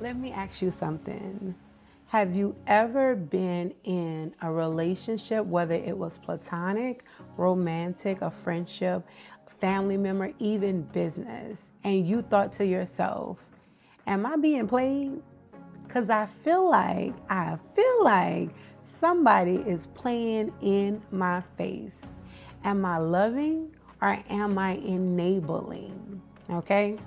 Let me ask you something. Have you ever been in a relationship, whether it was platonic, romantic, a friendship, family member, even business, and you thought to yourself, am I being played? Because I feel like somebody is playing in my face. Am I loving or am I enabling? Okay?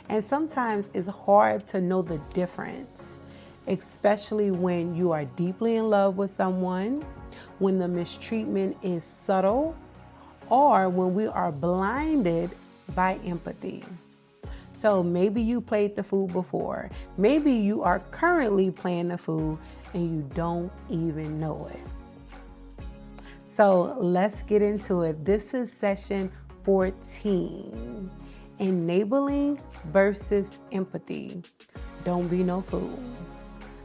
And sometimes it's hard to know the difference, especially when you are deeply in love with someone, when the mistreatment is subtle, or when we are blinded by empathy. So maybe you played the fool before. Maybe you are currently playing the fool and you don't even know it. So let's get into it. This is session 14, enabling versus empathy. Don't be no fool.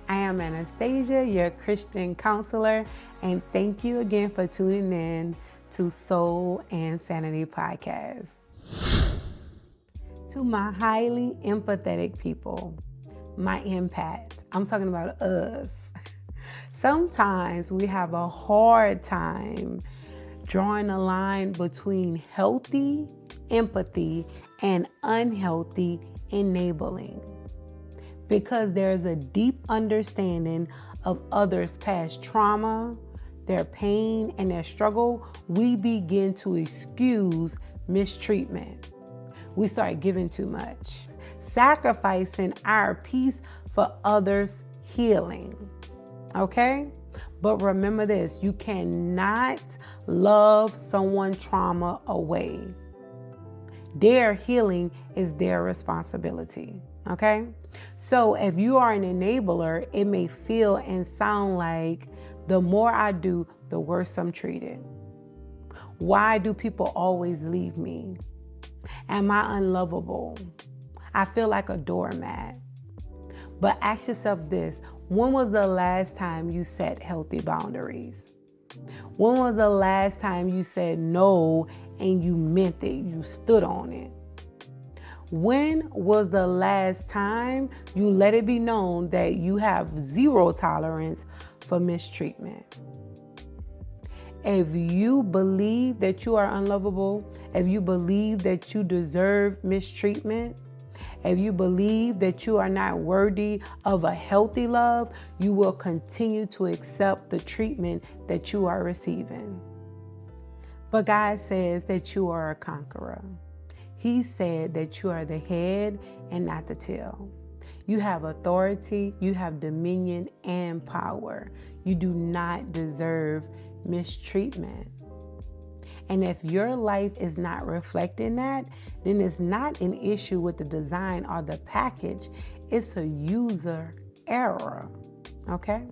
I am Anastatia, your Christian counselor, and thank you again for tuning in to Soul and Sanity podcast. To my highly empathetic people, my empaths, I'm talking about us. Sometimes we have a hard time drawing a line between healthy empathy and unhealthy enabling. Because there's a deep understanding of others' past trauma, their pain, and their struggle, we begin to excuse mistreatment. We start giving too much, sacrificing our peace for others' healing. Okay? But remember this, you cannot love someone's trauma away. Their healing is their responsibility. Okay? So if you are an enabler, it may feel and sound like the more I do, the worse I'm treated. Why do people always leave me? Am I unlovable? I feel like a doormat. But ask yourself this, when was the last time you set healthy boundaries? When was the last time you said no and you meant it, you stood on it? When was the last time you let it be known that you have zero tolerance for mistreatment? If you believe that you are unlovable, if you believe that you deserve mistreatment, if you believe that you are not worthy of a healthy love, you will continue to accept the treatment that you are receiving. But God says that you are a conqueror. He said that you are the head and not the tail. You have authority, you have dominion and power. You do not deserve mistreatment. And if your life is not reflecting that, then it's not an issue with the design or the package. It's a user error, okay?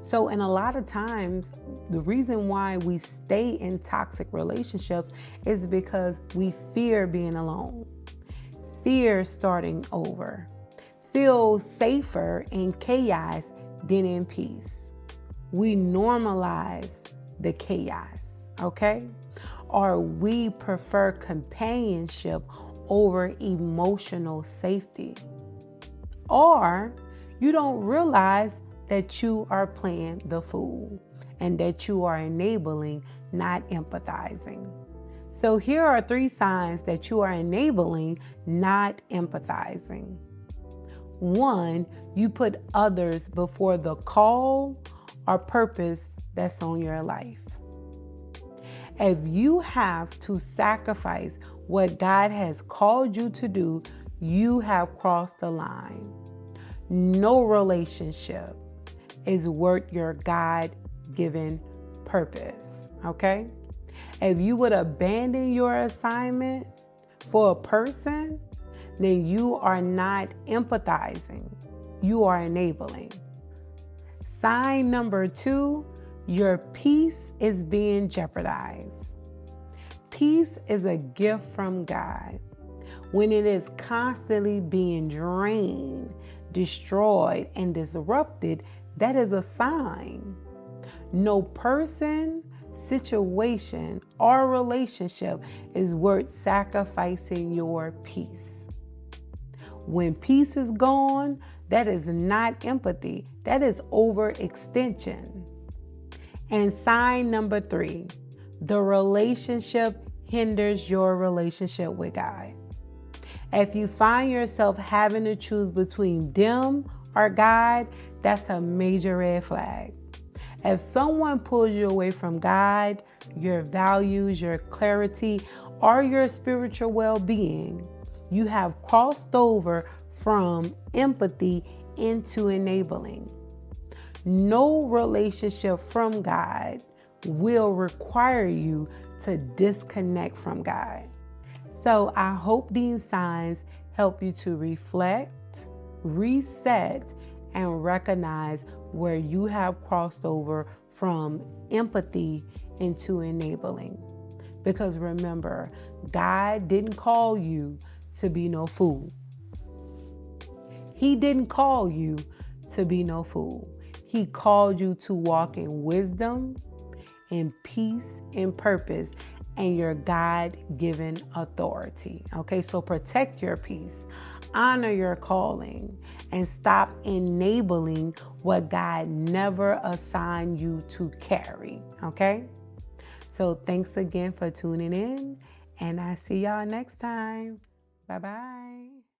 So, and a lot of times, the reason why we stay in toxic relationships is because we fear being alone, fear starting over, feel safer in chaos than in peace. We normalize the chaos, okay? Or we prefer companionship over emotional safety. Or you don't realize that you are playing the fool and that you are enabling, not empathizing. So here are 3 signs that you are enabling, not empathizing. 1, you put others before the call or purpose that's on your life. If you have to sacrifice what God has called you to do, you have crossed the line. No relationship is worth your God-given purpose, okay? If you would abandon your assignment for a person, then you are not empathizing, you are enabling. Sign number 2, your peace is being jeopardized. Peace is a gift from God. When it is constantly being drained, destroyed, and disrupted, that is a sign. No person, situation, or relationship is worth sacrificing your peace. When peace is gone, that is not empathy. That is overextension. And sign number 3, the relationship hinders your relationship with God. If you find yourself having to choose between them or God, that's a major red flag. If someone pulls you away from God, your values, your clarity, or your spiritual well-being, you have crossed over from empathy into enabling. No relationship from God will require you to disconnect from God. So I hope these signs help you to reflect, reset, and recognize where you have crossed over from empathy into enabling. Because remember, God didn't call you to be no fool. He didn't call you to be no fool. He called you to walk in wisdom, in peace, in purpose, and your God-given authority. Okay, so protect your peace, honor your calling, and stop enabling what God never assigned you to carry. Okay, so thanks again for tuning in, and I see y'all next time. Bye-bye.